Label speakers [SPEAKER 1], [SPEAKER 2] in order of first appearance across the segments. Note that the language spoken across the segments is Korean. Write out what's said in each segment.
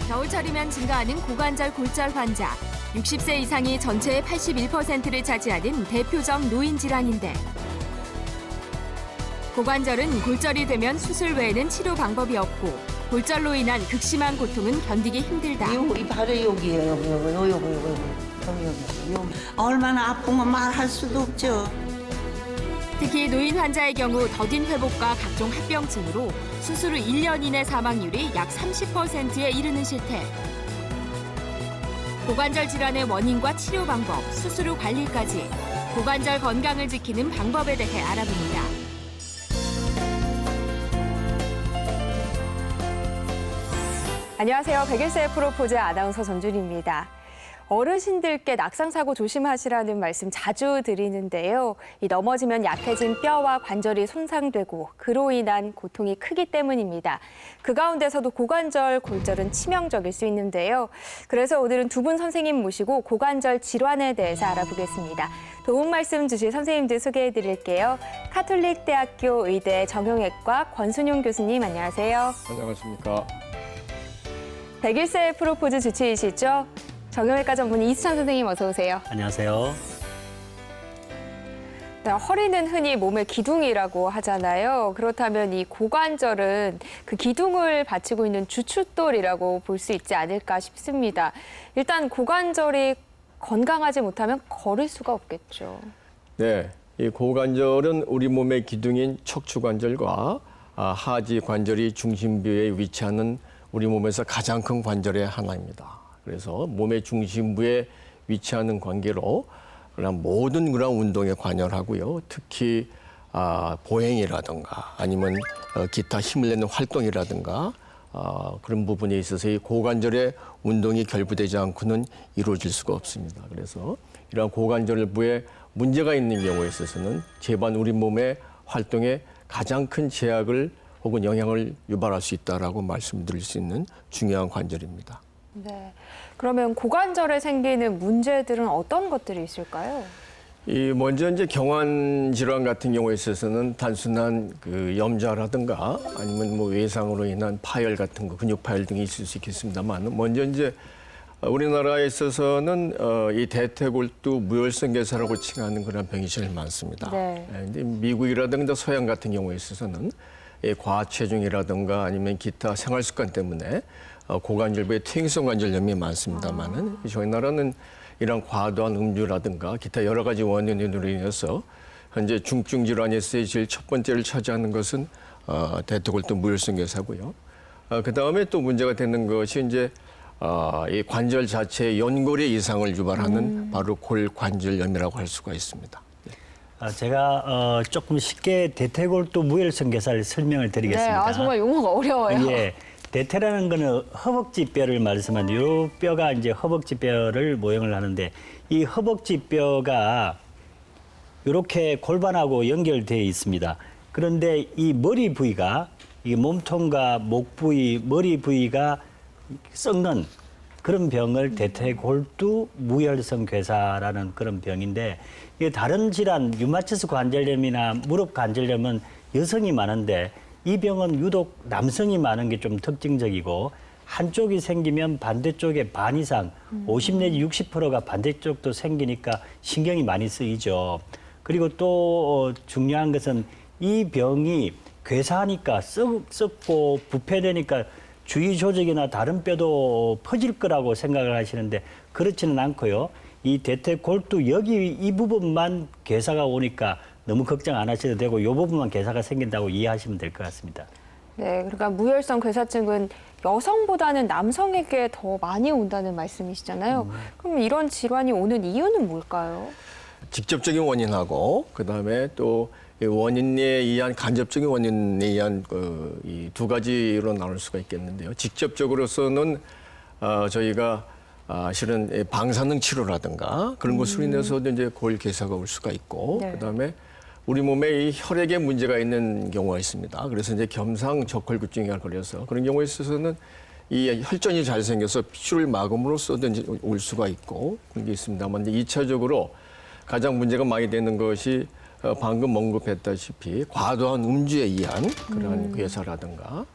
[SPEAKER 1] 겨울철이면 증가하는 고관절 골절 환자. 60세 이상이 전체의 81%를 차지하는 대표적 노인 질환인데 고관절은 골절이 되면 수술 외에는 치료 방법이 없고 골절로 인한 극심한 고통은 견디기 힘들다.
[SPEAKER 2] 이 바로 여기예요. 여기. 얼마나 아픈 건 말할 수도 없죠.
[SPEAKER 1] 특히 노인 환자의 경우 더딘 회복과 각종 합병증으로 수술 후 1년 이내 사망률이 약 30%에 이르는 실태. 고관절 질환의 원인과 치료 방법, 수술 후 관리까지 고관절 건강을 지키는 방법에 대해 알아봅니다.
[SPEAKER 3] 안녕하세요. 101세의 프로포즈 아나운서 전준희입니다. 어르신들께 낙상사고 조심하시라는 말씀 자주 드리는데요. 이 넘어지면 약해진 뼈와 관절이 손상되고 그로 인한 고통이 크기 때문입니다. 그 가운데서도 고관절 골절은 치명적일 수 있는데요. 그래서 오늘은 두 분 선생님 모시고 고관절 질환에 대해서 알아보겠습니다. 도움 말씀 주실 선생님들 소개해 드릴게요. 카톨릭대학교 의대 정형외과 권순용 교수님 안녕하세요.
[SPEAKER 4] 안녕하십니까.
[SPEAKER 3] 101세의 프로포즈 주치의시죠. 정형외과 전문의 이수찬 선생님 어서 오세요.
[SPEAKER 5] 안녕하세요.
[SPEAKER 3] 네, 허리는 흔히 몸의 기둥이라고 하잖아요. 그렇다면 이 고관절은 그 기둥을 받치고 있는 주춧돌이라고 볼 수 있지 않을까 싶습니다. 일단 고관절이 건강하지 못하면 걸을 수가 없겠죠.
[SPEAKER 4] 네, 이 고관절은 우리 몸의 기둥인 척추관절과 하지 관절이 중심부에 위치하는 우리 몸에서 가장 큰 관절의 하나입니다. 그래서 몸의 중심부에 위치하는 관계로 그런 모든 그런 운동에 관여하고요. 특히 보행이라든가 아니면 기타 힘을 내는 활동이라든가 그런 부분에 있어서 이 고관절의 운동이 결부되지 않고는 이루어질 수가 없습니다. 그래서 이러한 고관절부에 문제가 있는 경우에 있어서는 제반 우리 몸의 활동에 가장 큰 제약을 혹은 영향을 유발할 수 있다라고 말씀드릴 수 있는 중요한 관절입니다.
[SPEAKER 3] 네. 그러면 고관절에 생기는 문제들은 어떤 것들이 있을까요?
[SPEAKER 4] 먼저 이제 경환 질환 같은 경우에 있어서는 단순한 그 염좌라든가 아니면 뭐 외상으로 인한 파열 같은 거, 근육 파열 등이 있을 수 있겠습니다만 먼저 이제 우리나라에 있어서는 이 대퇴골두 무혈성 괴사라고 칭하는 그런 병이 제일 많습니다.
[SPEAKER 3] 네.
[SPEAKER 4] 이제 미국이라든가 서양 같은 경우에 있어서는 과체중이라든가 아니면 기타 생활 습관 때문에 고관절부에 퇴행성 관절염이 많습니다만은 저희 나라는 이런 과도한 음주라든가 기타 여러 가지 원인으로 인해서 현재 중증 질환에서의 제일 첫 번째를 차지하는 것은 대퇴골두 무혈성 괴사고요. 그 다음에 또 문제가 되는 것이 이제 이 관절 자체의 연골의 이상을 유발하는 바로 골관절염이라고 할 수가 있습니다.
[SPEAKER 5] 제가 조금 쉽게 대퇴골두 무혈성 괴사를 설명을 드리겠습니다.
[SPEAKER 3] 네, 정말 용어가 어려워요.
[SPEAKER 5] 예, 대퇴라는 거는 허벅지 뼈를 말씀하는데 이 뼈가 이제 허벅지 뼈를 모형을 하는데 이 허벅지 뼈가 이렇게 골반하고 연결되어 있습니다. 그런데 이 머리 부위가 이 몸통과 목 부위, 머리 부위가 썩는 그런 병을 대퇴골두 무혈성 괴사라는 그런 병인데 이게 다른 질환, 류마티스 관절염이나 무릎 관절염은 여성이 많은데 이 병은 유독 남성이 많은 게 좀 특징적이고 한쪽이 생기면 반대쪽의 반 이상, 50 내지 60%가 반대쪽도 생기니까 신경이 많이 쓰이죠. 그리고 또 중요한 것은 이 병이 괴사하니까 썩고 부패되니까 주위 조직이나 다른 뼈도 퍼질 거라고 생각을 하시는데 그렇지는 않고요. 이 대퇴골두 여기 이 부분만 괴사가 오니까 너무 걱정 안 하셔도 되고 이 부분만 괴사가 생긴다고 이해하시면 될 것 같습니다.
[SPEAKER 3] 네, 그러니까 무혈성 괴사증은 여성보다는 남성에게 더 많이 온다는 말씀이시잖아요. 그럼 이런 질환이 오는 이유는 뭘까요?
[SPEAKER 4] 직접적인 원인하고 그다음에 또 원인에 의한 간접적인 원인에 의한 이 두 가지로 나눌 수가 있겠는데요. 직접적으로서는 저희가 실은 방사능 치료라든가 그런 것으로 인해서도 이제 골 괴사가 올 수가 있고
[SPEAKER 3] 네.
[SPEAKER 4] 그다음에 우리 몸에 이 혈액에 문제가 있는 경우가 있습니다. 그래서 이제 겸상 적혈구증에 걸려서 그런 경우에 있어서는 이 혈전이 잘 생겨서 피를 막음으로써도 이제 올 수가 있고 그런 게 있습니다만 이제 2차적으로 가장 문제가 많이 되는 것이 방금 언급했다시피 과도한 음주에 의한 그러한 괴사라든가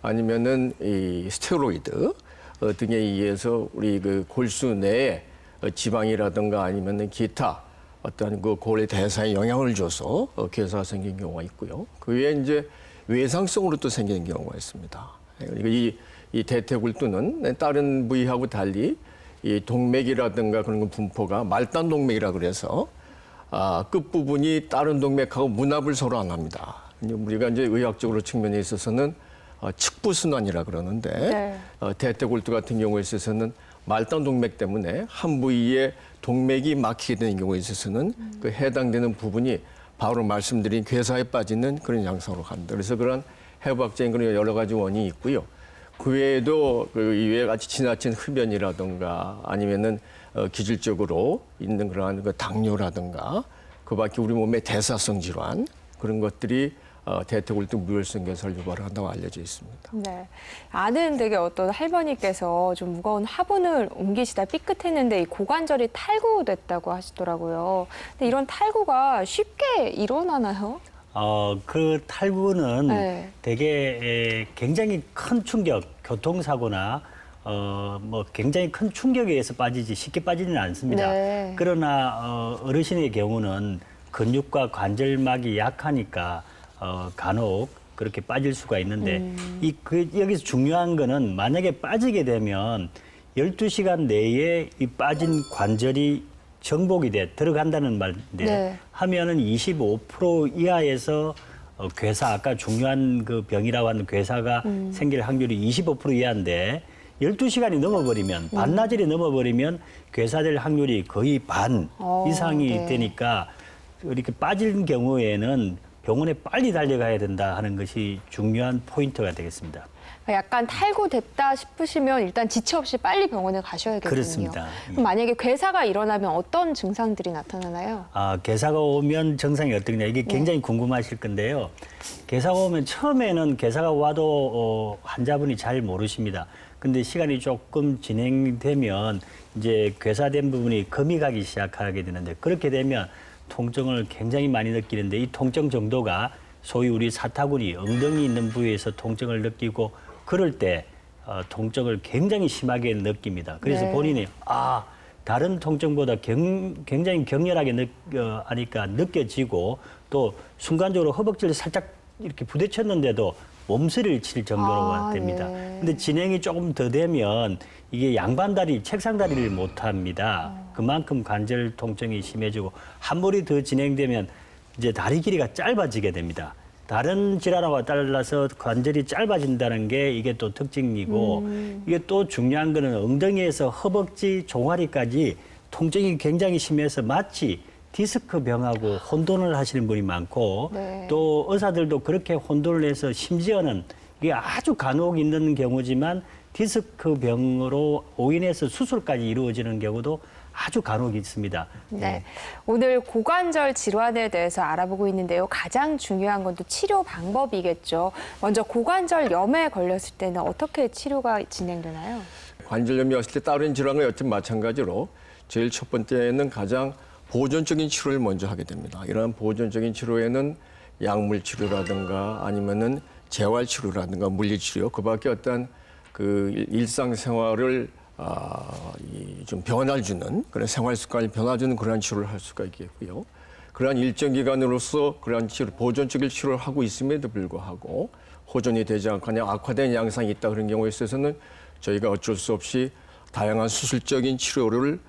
[SPEAKER 4] 아니면은 이 스테로이드 등에 의해서 우리 그 골수 내에 지방이라든가 아니면 기타 어떤 그 골의 대사에 영향을 줘서 괴사가 생긴 경우가 있고요. 그 외에 이제 외상성으로 또 생기는 경우가 있습니다. 그러니까 이 대퇴골두는 다른 부위하고 달리 이 동맥이라든가 그런 거 분포가 말단 동맥이라 그래서 끝 부분이 다른 동맥하고 문합을 서로 안 합니다. 우리가 이제 의학적으로 측면에 있어서는 측부순환이라 그러는데
[SPEAKER 3] 네.
[SPEAKER 4] 대퇴골두 같은 경우에 있어서는 말단 동맥 때문에 한 부위에 동맥이 막히게 되는 경우에 있어서는 그 해당되는 부분이 바로 말씀드린 괴사에 빠지는 그런 양상으로 간다. 그래서 그런 해부학적인 그런 여러 가지 원인이 있고요. 그 외에도 그 이외에 같이 지나친 흡연이라든가 아니면은 기질적으로 있는 그러한 그 당뇨라든가 그밖에 우리 몸의 대사성 질환 그런 것들이 대퇴골두 무혈성 괴사를 유발을 한다고 알려져 있습니다.
[SPEAKER 3] 네. 아는 되게 어떤 할머니께서 좀 무거운 화분을 옮기시다 삐끗했는데 이 고관절이 탈구됐다고 하시더라고요. 근데 이런 탈구가 쉽게 일어나나요?
[SPEAKER 5] 그 탈구는
[SPEAKER 3] 네.
[SPEAKER 5] 되게 굉장히 큰 충격, 교통사고나 뭐 굉장히 큰 충격에 의해서 빠지지 쉽게 빠지지는 않습니다.
[SPEAKER 3] 네.
[SPEAKER 5] 그러나 어르신의 경우는 근육과 관절막이 약하니까 간혹 그렇게 빠질 수가 있는데 여기서 중요한 거는 만약에 빠지게 되면 12시간 내에 이 빠진 관절이 정복이 들어간다는 말인데
[SPEAKER 3] 네.
[SPEAKER 5] 하면은 25% 이하에서 괴사 아까 중요한 그 병이라고 하는 괴사가 생길 확률이 25% 이하인데 12시간이 넘어버리면 반나절이 넘어버리면 괴사될 확률이 거의 반 이상이
[SPEAKER 3] 네.
[SPEAKER 5] 되니까 이렇게 빠진 경우에는 병원에 빨리 달려가야 된다 하는 것이 중요한 포인트가 되겠습니다.
[SPEAKER 3] 약간 탈구됐다 싶으시면 일단 지체 없이 빨리 병원에 가셔야겠군요.
[SPEAKER 5] 그렇습니다.
[SPEAKER 3] 그럼 만약에 괴사가 일어나면 어떤 증상들이 나타나나요?
[SPEAKER 5] 괴사가 오면 증상이 어떻냐 이게 굉장히 궁금하실 건데요. 괴사가 오면 처음에는 괴사가 와도 환자분이 잘 모르십니다. 근데 시간이 조금 진행되면 이제 괴사된 부분이 금이 가기 시작하게 되는데 그렇게 되면 통증을 굉장히 많이 느끼는데 이 통증 정도가 소위 우리 사타구니 엉덩이 있는 부위에서 통증을 느끼고 그럴 때 통증을 굉장히 심하게 느낍니다. 그래서
[SPEAKER 3] 네.
[SPEAKER 5] 본인이 다른 통증보다 굉장히 격렬하게 하니까 느껴지고 또 순간적으로 허벅지를 살짝 이렇게 부딪혔는데도 몸서리를 칠 정도로 됩니다.
[SPEAKER 3] 네.
[SPEAKER 5] 근데 진행이 조금 더 되면 이게 양반다리, 책상다리를 못 합니다. 그만큼 관절 통증이 심해지고 한 볼이 더 진행되면 이제 다리 길이가 짧아지게 됩니다. 다른 질환과 따라서 관절이 짧아진다는 게 이게 또 특징이고 이게 또 중요한 거는 엉덩이에서 허벅지, 종아리까지 통증이 굉장히 심해서 마치 디스크 병하고 혼돈을 하시는 분이 많고
[SPEAKER 3] 네.
[SPEAKER 5] 또 의사들도 그렇게 혼돈을 해서 심지어는 이게 아주 간혹 있는 경우지만 디스크 병으로 오인해서 수술까지 이루어지는 경우도 아주 간혹 있습니다.
[SPEAKER 3] 네. 오늘 고관절 질환에 대해서 알아보고 있는데요. 가장 중요한 건 또 치료 방법이겠죠. 먼저 고관절염에 걸렸을 때는 어떻게 치료가 진행되나요?
[SPEAKER 4] 관절염이 왔을 때 다른 질환과 여튼 마찬가지로 제일 첫 번째는 가장 보존적인 치료를 먼저 하게 됩니다. 이러한 보존적인 치료에는 약물 치료라든가 아니면은 재활 치료라든가 물리 치료, 그밖에 어떤 그 일상생활을 좀 변화를 주는 그런 생활 습관을 변화주는 그러한 치료를 할 수가 있겠고요. 그러한 일정 기간으로서 그러한 치료, 보존적인 치료를 하고 있음에도 불구하고 호전이 되지 않고 그냥 악화된 양상이 있다 그런 경우에 있어서는 저희가 어쩔 수 없이 다양한 수술적인 치료를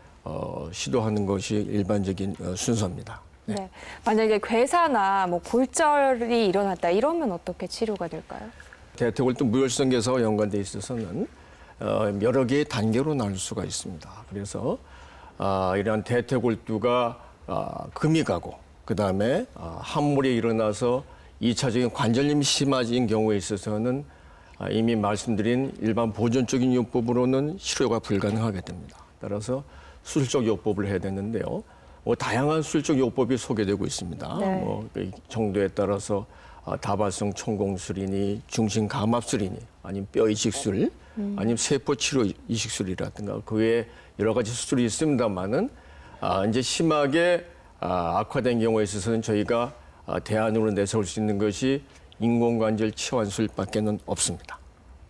[SPEAKER 4] 시도하는 것이 일반적인 순서입니다. 네.
[SPEAKER 3] 네. 만약에 괴사나 뭐 골절이 일어났다 이러면 어떻게 치료가 될까요?
[SPEAKER 4] 대퇴골두 무혈성 괴사와 연관돼 있어서는 여러 개의 단계로 나눌 수가 있습니다. 그래서 이러한 대퇴골두가 금이 가고 그다음에 함몰이 일어나서 2차적인 관절염이 심해진 경우에 있어서는 이미 말씀드린 일반 보존적인 요법으로는 치료가 불가능하게 됩니다. 따라서 수술적 요법을 해야 되는데요. 다양한 수술적 요법이 소개되고 있습니다.
[SPEAKER 3] 네.
[SPEAKER 4] 그 정도에 따라서 다발성 천공술이니 중심 감압술이니 아니면 뼈 이식술 아니면 세포 치료 이식술이라든가 그 외에 여러 가지 수술이 있습니다만은 이제 심하게 악화된 경우에 있어서는 저희가 대안으로 내세울 수 있는 것이 인공관절 치환술밖에는 없습니다.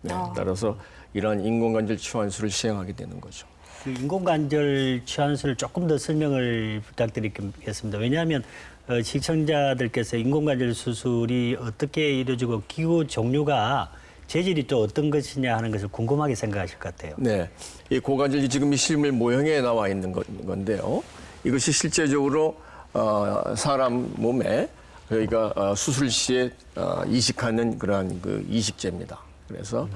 [SPEAKER 4] 네, 따라서 이러한 인공관절 치환술을 시행하게 되는 거죠.
[SPEAKER 5] 그 인공관절 치환술을 조금 더 설명을 부탁드리겠습니다. 왜냐하면 시청자들께서 인공관절 수술이 어떻게 이루어지고 기구 종류가 재질이 또 어떤 것이냐 하는 것을 궁금하게 생각하실 것 같아요.
[SPEAKER 4] 네, 이 고관절이 지금 이 실물 모형에 나와 있는 건데요. 이것이 실제적으로 사람 몸에 저희가 수술 시에 이식하는 그러한 그 이식제입니다. 그래서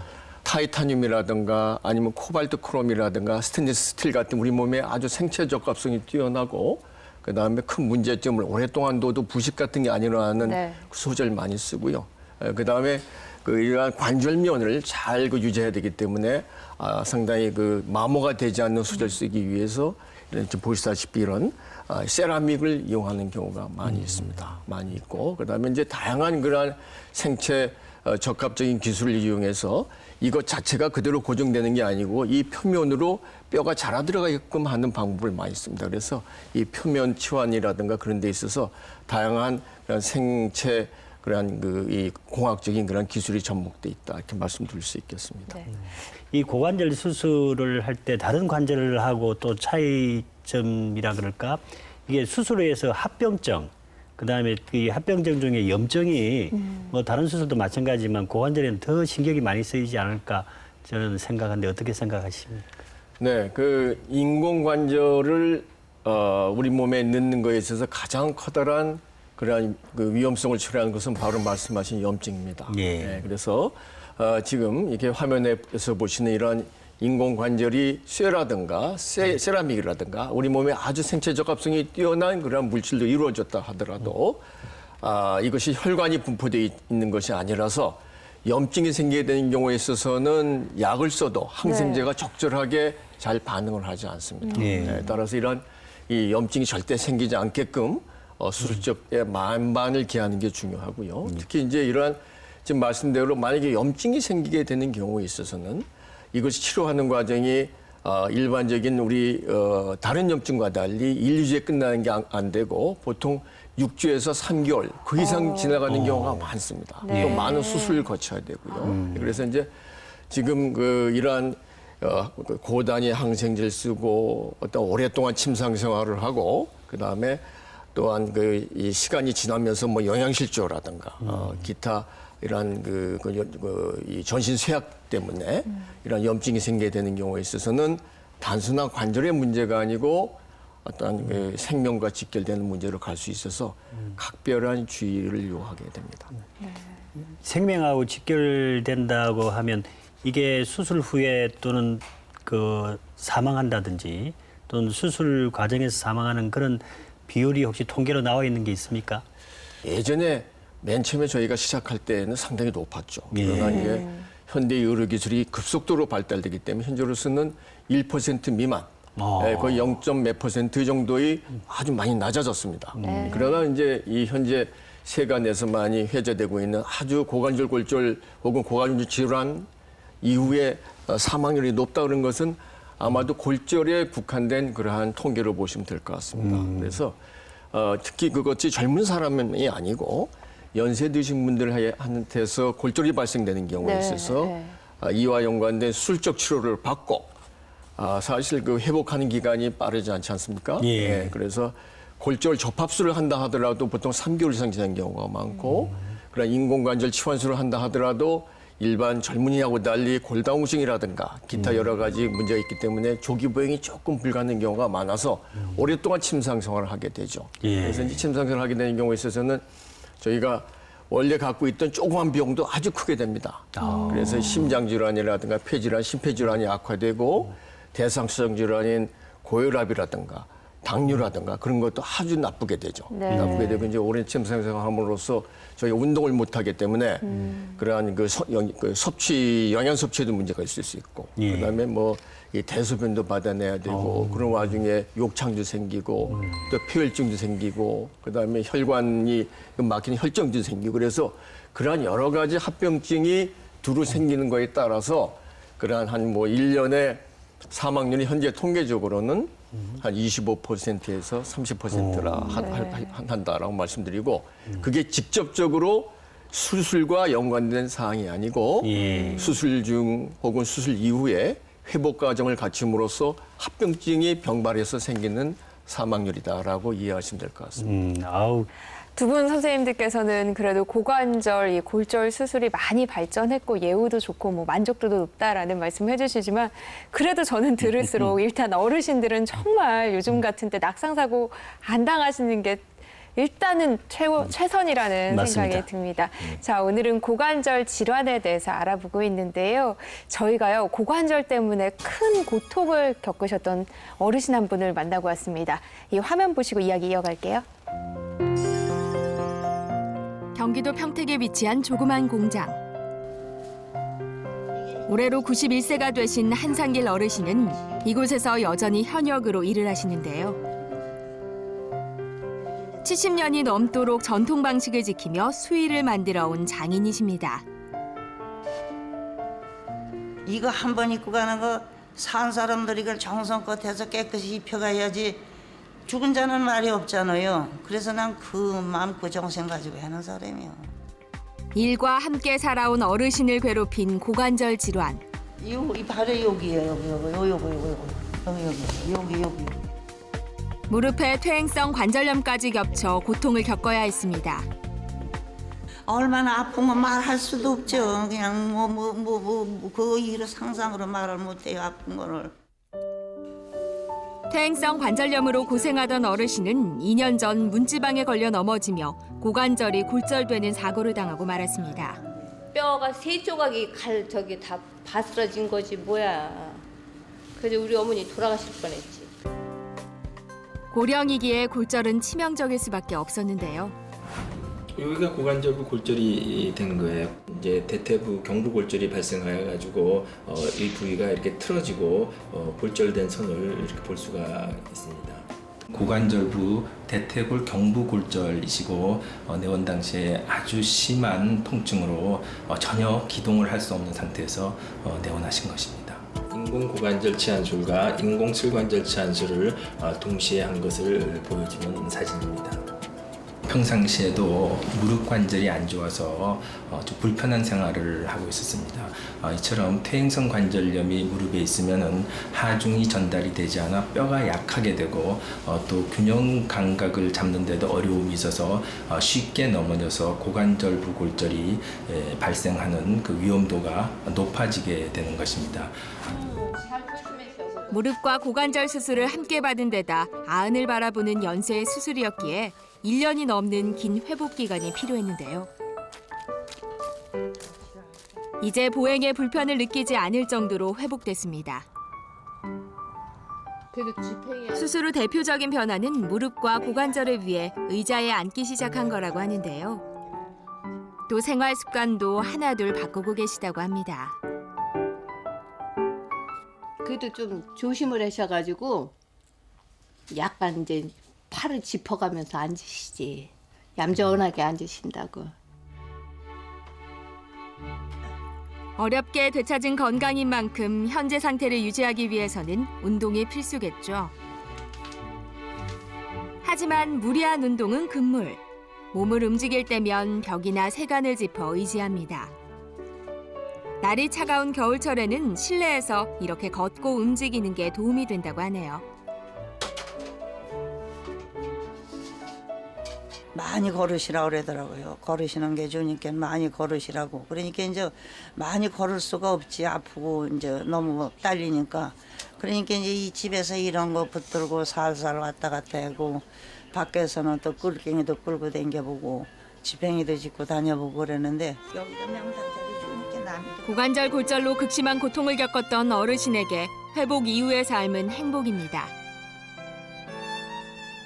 [SPEAKER 4] 타이타늄이라든가 아니면 코발트 크롬이라든가 스테인리스 스틸 같은 우리 몸에 아주 생체 적합성이 뛰어나고 그다음에 큰 문제점을 오랫동안 둬도 부식 같은 게 안 일어나는
[SPEAKER 3] 네.
[SPEAKER 4] 소재를 많이 쓰고요. 그다음에 이러한 관절면을 잘 유지해야 되기 때문에 상당히 마모가 되지 않는 소재를 쓰기 위해서 지금 보시다시피 이런 세라믹을 이용하는 경우가 많이 있습니다. 많이 있고 그다음에 이제 다양한 그러한 생체 적합적인 기술을 이용해서 이것 자체가 그대로 고정되는 게 아니고 이 표면으로 뼈가 자라 들어가게끔 하는 방법을 많이 씁니다. 그래서 이 표면 치환이라든가 그런 데 있어서 다양한 그런 생체 그런 이 공학적인 그런 기술이 접목돼 있다 이렇게 말씀드릴 수 있겠습니다.
[SPEAKER 3] 네.
[SPEAKER 5] 이 고관절 수술을 할 때 다른 관절하고 또 차이점이라 그럴까? 이게 수술에서 합병증, 그다음에 이 합병증 중에 염증이 뭐 다른 수술도 마찬가지지만 고관절에는 더 신경이 많이 쓰이지 않을까 저는 생각하는데 어떻게 생각하십니까?
[SPEAKER 4] 네, 그 인공관절을 우리 몸에 넣는 거에 있어서 가장 커다란 그러한 그 위험성을 초래하는 것은 바로 말씀하신 염증입니다.
[SPEAKER 5] 예.
[SPEAKER 4] 네, 그래서 지금 이렇게 화면에서 보시는 이런 인공관절이 쇠라든가 세라믹이라든가 우리 몸에 아주 생체 적합성이 뛰어난 그런 물질로 이루어졌다 하더라도 이것이 혈관이 분포되어 있는 것이 아니라서 염증이 생기게 되는 경우에 있어서는 약을 써도 항생제가 적절하게 잘 반응을 하지 않습니다. 네, 따라서 이런 이 염증이 절대 생기지 않게끔 수술적에 만반을 기하는 게 중요하고요. 특히 이제 이러한 지금 말씀대로 만약에 염증이 생기게 되는 경우에 있어서는 이것이 치료하는 과정이 일반적인 우리 다른 염증과 달리 1, 2주에 끝나는 게 안 되고 보통 6주에서 3개월 그 이상 지나가는 경우가 많습니다.
[SPEAKER 3] 네.
[SPEAKER 4] 또 많은 수술을 거쳐야 되고요. 그래서 이제 지금 이러한 고단위 항생제를 쓰고 어떤 오랫동안 침상 생활을 하고 그다음에 또한 이 시간이 지나면서 뭐 영양실조라든가 기타 이런 이 전신 쇠약 때문에 이런 염증이 생기게 되는 경우에 있어서는 단순한 관절의 문제가 아니고 어떤 생명과 직결되는 문제로 갈 수 있어서 각별한 주의를 요하게 됩니다.
[SPEAKER 5] 생명하고 직결된다고 하면 이게 수술 후에 또는 사망한다든지 또는 수술 과정에서 사망하는 그런 비율이 혹시 통계로 나와 있는 게 있습니까?
[SPEAKER 4] 예전에 맨 처음에 저희가 시작할 때는 상당히 높았죠.
[SPEAKER 5] 예.
[SPEAKER 4] 그러나 이게 현대 의료 기술이 급속도로 발달되기 때문에 현재로서는 1% 미만, 거의 0.몇 % 정도의 아주 많이 낮아졌습니다. 그러나 이제 이 현재 세간에서 많이 회자되고 있는 아주 고관절 골절 혹은 고관절 질환 이후에 사망률이 높다 그런 것은 아마도 골절에 국한된 그러한 통계로 보시면 될 것 같습니다. 그래서 특히 그것이 젊은 사람이 아니고 연세 드신 분들한테서 골절이 발생되는 경우에 있어서 이와 연관된 수술적 치료를 받고 사실 회복하는 기간이 빠르지 않지 않습니까?
[SPEAKER 5] 예.
[SPEAKER 4] 네, 그래서 골절 접합술을 한다 하더라도 보통 3개월 이상 지난 경우가 많고 그런 인공관절 치환술을 한다 하더라도 일반 젊은이하고 달리 골다공증이라든가 기타 여러 가지 문제가 있기 때문에 조기 보행이 조금 불가능한 경우가 많아서 오랫동안 침상 생활을 하게 되죠.
[SPEAKER 5] 예.
[SPEAKER 4] 그래서 이제 침상 생활을 하게 되는 경우에 있어서는 저희가 원래 갖고 있던 조그만 병도 아주 크게 됩니다. 그래서 심장질환이라든가 폐질환, 심폐질환이 악화되고 대상성 질환인 고혈압이라든가 당뇨라든가 그런 것도 아주 나쁘게 되죠.
[SPEAKER 3] 네.
[SPEAKER 4] 나쁘게 되고 이제 오랜 침상 생활함으로써 저희가 운동을 못 하기 때문에 그러한 섭취 영양 섭취에도 문제가 있을 수 있고
[SPEAKER 5] 예.
[SPEAKER 4] 그다음에 뭐 이 대소변도 받아내야 되고 그런 와중에 욕창도 생기고 또 폐혈증도 생기고 그다음에 혈관이 막히는 혈증도 생기고 그래서 그러한 여러 가지 합병증이 두루 생기는 거에 따라서 그러한 한 뭐 1년에 사망률이 현재 통계적으로는 한 25%에서 30%라 한다라고 말씀드리고 그게 직접적으로 수술과 연관된 사항이 아니고
[SPEAKER 5] 예.
[SPEAKER 4] 수술 중 혹은 수술 이후에 회복 과정을 갖춤으로써 합병증이 병발해서 생기는 사망률이다라고 이해하시면 될 것 같습니다.
[SPEAKER 5] 아우.
[SPEAKER 3] 두 분 선생님들께서는 그래도 고관절, 이 골절 수술이 많이 발전했고 예후도 좋고 뭐 만족도도 높다라는 말씀을 해주시지만 그래도 저는 들을수록 일단 어르신들은 정말 요즘 같은 때 낙상사고 안 당하시는 게 일단은 최선이라는
[SPEAKER 5] 맞습니다.
[SPEAKER 3] 생각이 듭니다. 자, 오늘은 고관절 질환에 대해서 알아보고 있는데요. 저희가요, 고관절 때문에 큰 고통을 겪으셨던 어르신 한 분을 만나고 왔습니다. 이 화면 보시고 이야기 이어갈게요.
[SPEAKER 1] 경기도 평택에 위치한 조그만 공장. 올해로 91세가 되신 한상길 어르신은 이곳에서 여전히 현역으로 일을 하시는데요. 70년이 넘도록 전통 방식을 지키며 수의를 만들어 온 장인이십니다.
[SPEAKER 2] 이거 한 번 입고 가는 거 산 사람들이 이걸 정성껏 해서 깨끗이 입혀가야지 죽은 자는 말이 없잖아요. 그래서 난 그 마음 그 정성 가지고 하는 사람이요.
[SPEAKER 1] 일과 함께 살아온 어르신을 괴롭힌 고관절 질환.
[SPEAKER 2] 이 발에 여기에요. 여기.
[SPEAKER 1] 무릎에 퇴행성 관절염까지 겹쳐 고통을 겪어야 했습니다.
[SPEAKER 2] 얼마나 아픈 건 말할 수도 없죠. 그냥 그 일을 상상으로 말을 못해요. 아픈 거를.
[SPEAKER 1] 퇴행성 관절염으로 고생하던 어르신은 2년 전 문지방에 걸려 넘어지며 고관절이 골절되는 사고를 당하고 말았습니다.
[SPEAKER 6] 뼈가 세 조각이 다 바스러진 거지 뭐야. 그래서 우리 어머니 돌아가실 뻔했지.
[SPEAKER 1] 고령이기에 골절은 치명적일 수밖에 없었는데요.
[SPEAKER 7] 여기가 고관절부 골절이 된 거예요. 이제 대퇴부 경부골절이 발생하여가지고 이 부위가 이렇게 틀어지고 골절된 선을 이렇게 볼 수가 있습니다. 고관절부 대퇴골 경부골절이시고 내원 당시에 아주 심한 통증으로 전혀 기동을 할 수 없는 상태에서 내원하신 것입니다. 인공 고관절 치환술과 인공 슬관절 치환술을 동시에 한 것을 보여주는 사진입니다. 평상시에도 무릎 관절이 안 좋아서 좀 불편한 생활을 하고 있었습니다. 이처럼 퇴행성 관절염이 무릎에 있으면은 하중이 전달이 되지 않아 뼈가 약하게 되고 또 균형 감각을 잡는 데도 어려움이 있어서 쉽게 넘어져서 고관절 부골절이 발생하는 그 위험도가 높아지게 되는 것입니다.
[SPEAKER 1] 무릎과 고관절 수술을 함께 받은 데다 아흔을 바라보는 연세의 수술이었기에 1년이 넘는 긴 회복 기간이 필요했는데요. 이제 보행에 불편을 느끼지 않을 정도로 회복됐습니다. 수술 후 대표적인 변화는 무릎과 고관절을 위해 의자에 앉기 시작한 거라고 하는데요. 또 생활 습관도 하나둘 바꾸고 계시다고 합니다.
[SPEAKER 6] 그래도 좀 조심을 하셔가지고 약간 이제 팔을 짚어가면서 앉으시지. 얌전하게 앉으신다고.
[SPEAKER 1] 어렵게 되찾은 건강인 만큼 현재 상태를 유지하기 위해서는 운동이 필수겠죠. 하지만 무리한 운동은 금물. 몸을 움직일 때면 벽이나 세간을 짚어 의지합니다. 날이 차가운 겨울철에는 실내에서 이렇게 걷고 움직이는 게 도움이 된다고 하네요.
[SPEAKER 2] 많이 걸으시라고 그러더라고요. 걸으시는 게 좋으니까 많이 걸으시라고. 그러니까 이제 많이 걸을 수가 없지. 아프고 이제 너무 딸리니까. 그러니까 이제 이 집에서 이런 거 붙들고 살살 왔다 갔다 하고 밖에서는 또 끌갱이도 끌고 다녀보고 지팽이도 짚고 다녀보고 그러는데 여기가 명당자리 좋으니까 남이
[SPEAKER 1] 고관절 골절로 극심한 고통을 겪었던 어르신에게 회복 이후의 삶은 행복입니다.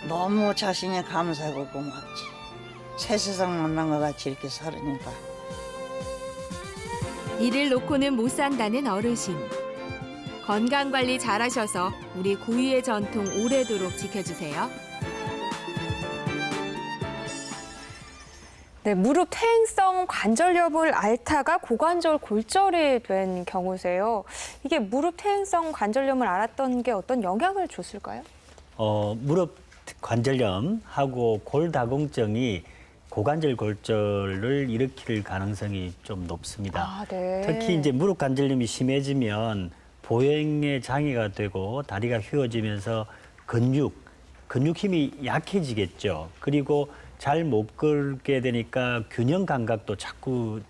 [SPEAKER 2] 너무 자신이 감사하고 고맙지. 새 세상 만난 것 같이 이렇게 살으니까.
[SPEAKER 1] 일을 놓고는 못 산다는 어르신. 건강관리 잘하셔서 우리 고유의 전통 오래도록 지켜주세요.
[SPEAKER 3] 네, 무릎 퇴행성 관절염을 앓다가 고관절 골절이 된 경우세요. 이게 무릎 퇴행성 관절염을 앓았던 게 어떤 영향을 줬을까요?
[SPEAKER 5] 무릎 관절염하고 골다공증이 고관절 골절을 일으킬 가능성이 좀 높습니다.
[SPEAKER 3] 아, 네.
[SPEAKER 5] 특히 이제 무릎 관절염이 심해지면 보행에 장애가 되고 다리가 휘어지면서 근육 힘이 약해지겠죠. 그리고 잘 못 걸게 되니까 균형 감각도 자꾸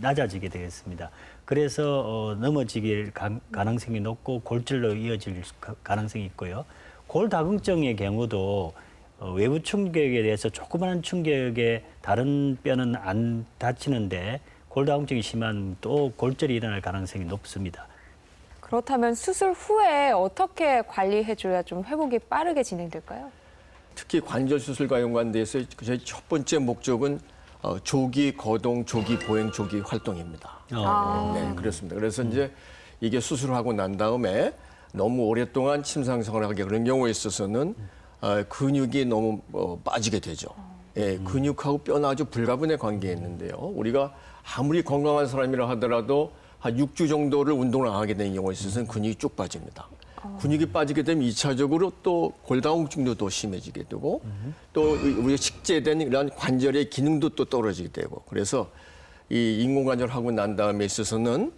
[SPEAKER 5] 낮아지게 되겠습니다. 그래서 넘어지길 가능성이 높고 골절로 이어질 가능성이 있고요. 골다공증의 경우도 외부 충격에 대해서 조그마한 충격에 다른 뼈는 안 다치는데 골다공증이 심한 또 골절이 일어날 가능성이 높습니다.
[SPEAKER 3] 그렇다면 수술 후에 어떻게 관리해줘야 좀 회복이 빠르게 진행될까요?
[SPEAKER 4] 특히 관절 수술과 연관돼서 저희 첫 번째 목적은 조기 거동, 조기 보행, 조기 활동입니다. 네, 그렇습니다. 그래서 이제 이게 수술하고 난 다음에 너무 오랫동안 침상생활을 하게 그런 경우에 있어서는 근육이 너무 빠지게 되죠. 예, 근육하고 뼈는 아주 불가분의 관계에 있는데요. 우리가 아무리 건강한 사람이라 하더라도 한 6주 정도를 운동을 안 하게 되는 경우에 있어서는 근육이 쭉 빠집니다. 근육이 빠지게 되면 2차적으로 또 골다공증도 더 심해지게 되고 또 우리가 식재된 이런 관절의 기능도 또 떨어지게 되고 그래서 이 인공관절을 하고 난 다음에 있어서는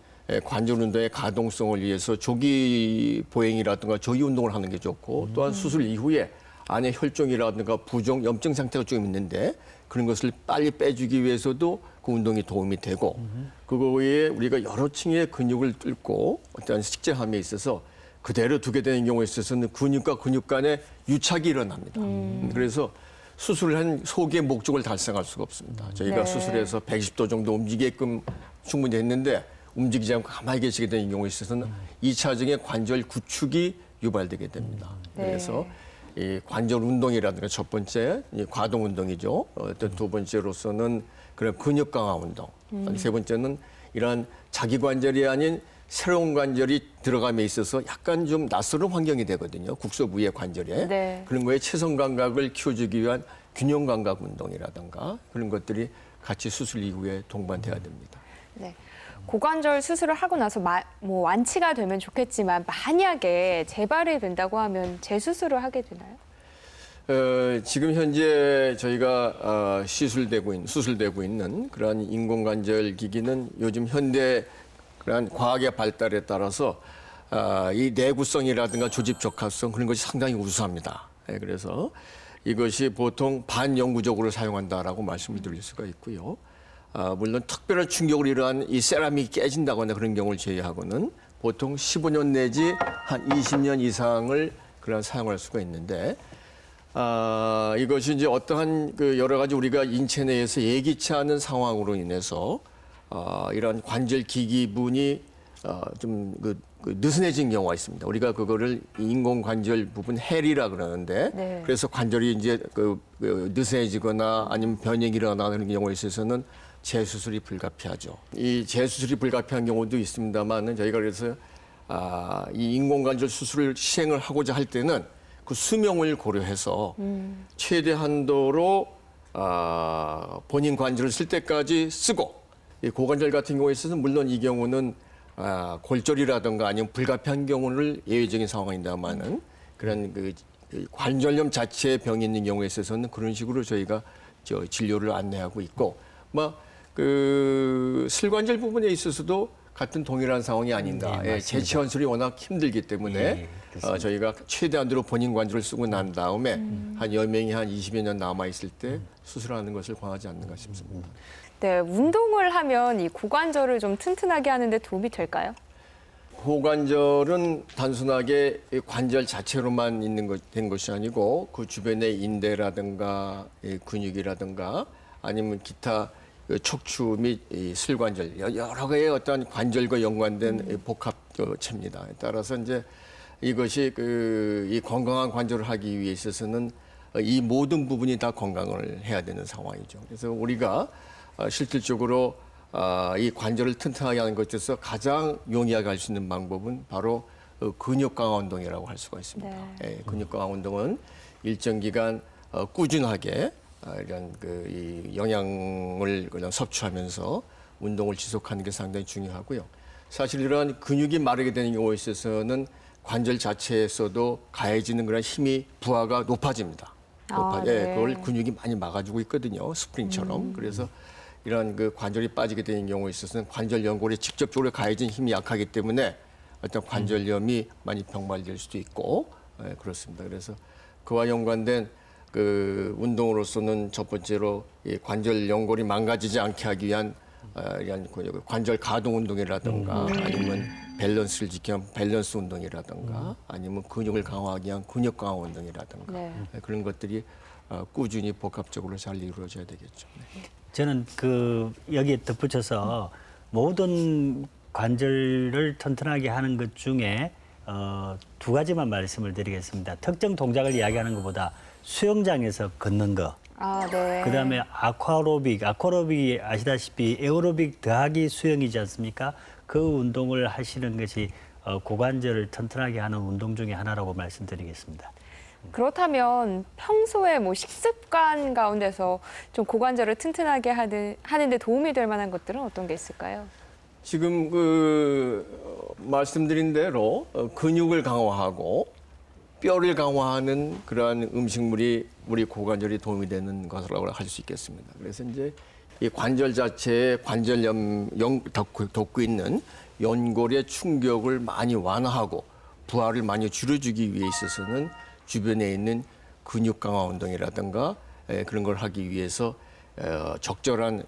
[SPEAKER 4] 관절 운동의 가동성을 위해서 조기 보행이라든가 조기 운동을 하는 게 좋고 또한 수술 이후에 안에 혈종이라든가 부종, 염증 상태가 좀 있는데 그런 것을 빨리 빼주기 위해서도 그 운동이 도움이 되고 그거 외에 우리가 여러 층의 근육을 뚫고 어떤 식재함에 있어서 그대로 두게 되는 경우에 있어서는 근육과 근육 간에 유착이 일어납니다. 그래서 수술을 한 소기의 목적을 달성할 수가 없습니다. 저희가
[SPEAKER 3] 네.
[SPEAKER 4] 수술해서 120도 정도 움직이게끔 충분히 했는데 움직이지 않고 가만히 계시게 되는 경우에 있어서는 2차적인 관절 구축이 유발되게 됩니다.
[SPEAKER 3] 네.
[SPEAKER 4] 그래서 이 관절 운동이라든가 첫 번째 이 과동 운동이죠. 또 두 번째로서는 그런 근육 강화 운동. 세 번째는 이러한 자기 관절이 아닌 새로운 관절이 들어감에 있어서 약간 좀 낯설은 환경이 되거든요. 국소 부위의 관절에.
[SPEAKER 3] 네.
[SPEAKER 4] 그런 거에 체성 감각을 키워주기 위한 균형 감각 운동이라든가 그런 것들이 같이 수술 이후에 동반돼야 됩니다.
[SPEAKER 3] 네. 고관절 수술을 하고 나서 뭐 완치가 되면 좋겠지만 만약에 재발이 된다고 하면 재수술을 하게 되나요?
[SPEAKER 4] 지금 현재 저희가 수술되고 있는 그러한 인공관절 기기는 요즘 현대 그러한 과학의 발달에 따라서 이 내구성이라든가 조직 적합성 그런 것이 상당히 우수합니다. 그래서 이것이 보통 반영구적으로 사용한다라고 말씀을 드릴 수가 있고요. 물론 특별한 충격으로 이러한 이 세라믹이 깨진다거나 그런 경우를 제외하고는 보통 15년 내지 한 20년 이상을 그런 사용할 수가 있는데 이것이 이제 어떠한 그 여러 가지 우리가 인체 내에서 예기치 않은 상황으로 인해서 이러한 관절 기기분이 좀 느슨해진 경우가 있습니다. 우리가 그거를 인공관절 부분 해리라 그러는데
[SPEAKER 3] 네.
[SPEAKER 4] 그래서 관절이 이제 느슨해지거나 아니면 변형이 일어나는 경우에 있어서는 재수술이 불가피하죠. 이 재수술이 불가피한 경우도 있습니다만 저희가 그래서 이 인공관절 수술을 시행을 하고자 할 때는 그 수명을 고려해서 최대 한도로 본인 관절을 쓸 때까지 쓰고 이 고관절 같은 경우에 있어서는 물론 이 경우는 골절이라든가 아니면 불가피한 경우를 예외적인 상황입니다만은 그런 그 관절염 자체의 병이 있는 경우에 있어서는 그런 식으로 저희가 진료를 안내하고 있고 그 슬관절 부분에 있어서도 같은 동일한 상황이 아닌가.
[SPEAKER 5] 네,
[SPEAKER 4] 재치 연술이 워낙 힘들기 때문에 저희가 최대한으로 본인 관절을 쓰고 난 다음에 한 여명이 한 20여 년 남아 있을 때 수술하는 것을 권하지 않는가 싶습니다.
[SPEAKER 3] 네, 운동을 하면 이 고관절을 좀 튼튼하게 하는데 도움이 될까요?
[SPEAKER 4] 고관절은 단순하게 관절 자체로만 된 것이 아니고 그 주변의 인대라든가 근육이라든가 아니면 기타 척추 및 슬관절 여러 개의 어떤 관절과 연관된 복합체입니다. 따라서 이제 이것이 이 건강한 관절을 하기 위해 있어서는 이 모든 부분이 다 건강을 해야 되는 상황이죠. 그래서 우리가 실질적으로 이 관절을 튼튼하게 하는 것에서 가장 용이하게 할 수 있는 방법은 바로 근육 강화 운동이라고 할 수가 있습니다.
[SPEAKER 3] 네.
[SPEAKER 4] 근육 강화 운동은 일정 기간 꾸준하게 이런 이 영양을 그냥 섭취하면서 운동을 지속하는 게 상당히 중요하고요. 사실 이러한 근육이 마르게 되는 경우에 있어서는 관절 자체에서도 가해지는 그런 힘이 부하가 높아집니다.
[SPEAKER 3] 아,
[SPEAKER 4] 예,
[SPEAKER 3] 네.
[SPEAKER 4] 그걸 근육이 많이 막아주고 있거든요. 스프링처럼. 그래서 이런 그 관절이 빠지게 되는 경우에 있어서는 관절 연골에 직접적으로 가해진 힘이 약하기 때문에 어떤 관절염이 많이 병발될 수도 있고 예, 그렇습니다. 그래서 그와 연관된 그 운동으로서는 첫 번째로 이 관절 연골이 망가지지 않게 하기 위한 이런 그 관절 가동 운동이라든가 아니면 밸런스를 지키는 밸런스 운동이라든가 아니면 근육을 강화하기 위한 근육 강화 운동이라든가
[SPEAKER 3] 네.
[SPEAKER 4] 그런 것들이 꾸준히 복합적으로 잘 이루어져야 되겠죠. 네.
[SPEAKER 5] 저는 그 여기에 덧붙여서 모든 관절을 튼튼하게 하는 것 중에 두 가지만 말씀을 드리겠습니다. 특정 동작을 이야기하는 것보다 수영장에서 걷는 거,
[SPEAKER 3] 아, 네.
[SPEAKER 5] 그다음에 아쿠아로빅이 아시다시피 에어로빅 더하기 수영이지 않습니까? 그 운동을 하시는 것이 고관절을 튼튼하게 하는 운동 중에 하나라고 말씀드리겠습니다.
[SPEAKER 3] 그렇다면 평소에 뭐 식습관 가운데서 좀 고관절을 튼튼하게 하는데 도움이 될 만한 것들은 어떤 게 있을까요?
[SPEAKER 4] 지금 말씀드린 대로 근육을 강화하고 뼈를 강화하는 그러한 음식물이 우리 고관절이 도움이 되는 것이라고 할 수 있겠습니다. 그래서 이제 이 관절 자체에 관절염 덮고 있는 연골의 충격을 많이 완화하고 부하를 많이 줄여주기 위해 있어서는 주변에 있는 근육 강화 운동이라든가 그런 걸 하기 위해서 적절한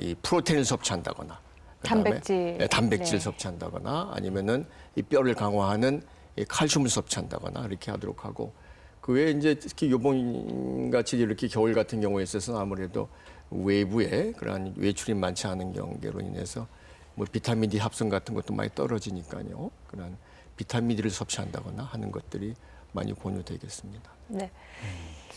[SPEAKER 4] 이 프로테인을 섭취한다거나 그다음에 단백질
[SPEAKER 3] 네.
[SPEAKER 4] 섭취한다거나 아니면은 이 뼈를 강화하는 이 칼슘을 섭취한다거나 이렇게 하도록 하고 그 외에 이제 특히 요번 같이 이렇게 겨울 같은 경우에 있어서 아무래도 외부에 그러한 외출이 많지 않은 경계로 인해서 뭐 비타민 D 합성 같은 것도 많이 떨어지니까요. 그런 비타민 D를 섭취한다거나 하는 것들이 많이 권유되겠습니다.
[SPEAKER 3] 네.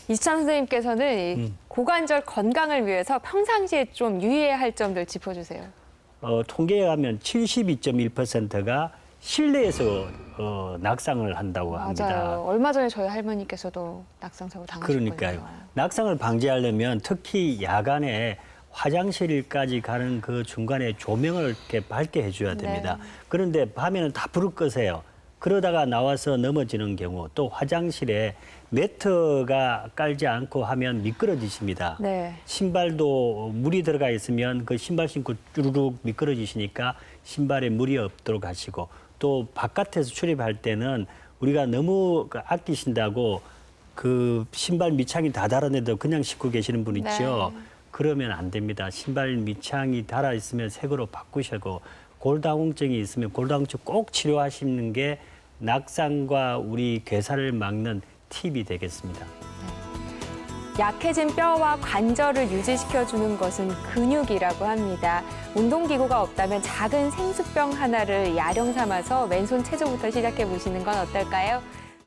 [SPEAKER 3] 이수찬 선생님께서는 이 고관절 건강을 위해서 평상시에 좀 유의해야 할 점들 짚어주세요.
[SPEAKER 5] 통계에 가면 72.1%가 실내에서 낙상을 한다고 합니다.
[SPEAKER 3] 맞아요. 얼마 전에 저희 할머니께서도 낙상사고 당하셨거든요.
[SPEAKER 5] 그러니까요. 낙상을 방지하려면 특히 야간에 화장실까지 가는 그 중간에 조명을 이렇게 밝게 해줘야 됩니다.
[SPEAKER 3] 네.
[SPEAKER 5] 그런데 밤에는 다 불을 끄세요. 그러다가 나와서 넘어지는 경우 또 화장실에 매트가 깔지 않고 하면 미끄러지십니다.
[SPEAKER 3] 네.
[SPEAKER 5] 신발도 물이 들어가 있으면 그 신발 신고 쭈루룩 미끄러지시니까 신발에 물이 없도록 하시고 또 바깥에서 출입할 때는 우리가 너무 아끼신다고 그 신발 밑창이 다 닳았는데도 그냥 신고 계시는 분 있죠.
[SPEAKER 3] 네.
[SPEAKER 5] 그러면 안 됩니다. 신발 밑창이 닳아 있으면 새 거로 바꾸시고 골다공증이 있으면 골다공증 꼭 치료하시는 게 낙상과 우리 괴사를 막는 팁이 되겠습니다.
[SPEAKER 3] 약해진 뼈와 관절을 유지시켜주는 것은 근육이라고 합니다. 운동기구가 없다면 작은 생수병 하나를 야령 삼아서 왼손 체조부터 시작해 보시는 건 어떨까요?